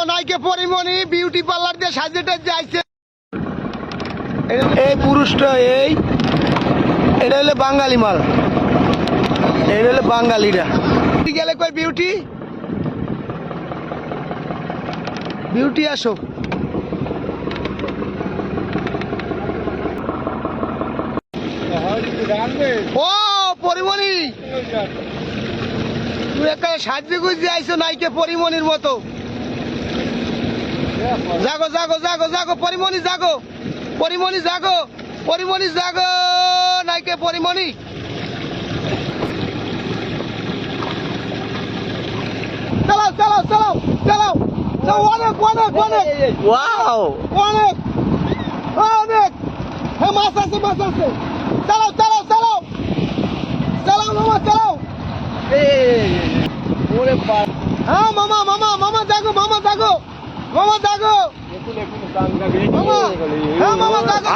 নাইকে Pori Moni beauty parlour দিয়ে সাজেটা যাইছে। এই পুরুষটা এটা হলো বাঙালি মাল, এটা হলো বাঙালিরা। গেলে কই বিউটি, বিউটি আসো। ও পরিমণি, তুই একটা সাজে গুজে আইছো নাইকে পরিমণির মতো। জাগো জাগো জাগো জাগো পরিমণি, জাগো পরিমণি, জাগো পরিমণি, জাগো নাইকে পরিমণি। চালাও চালাও চালাও চালাও, অনেক অনেক অনেক, ওয়াও অনেক অনেক। হ্যাঁ মাছ আছে, মাছ আছে। চালাও চালাও চালাও চালাও মামা, চালাও। হ্যাঁ মামা মামা মামা জাগো, মামা জাগো, মামা জাগো, মামা। হ্যাঁ মামা জাগো।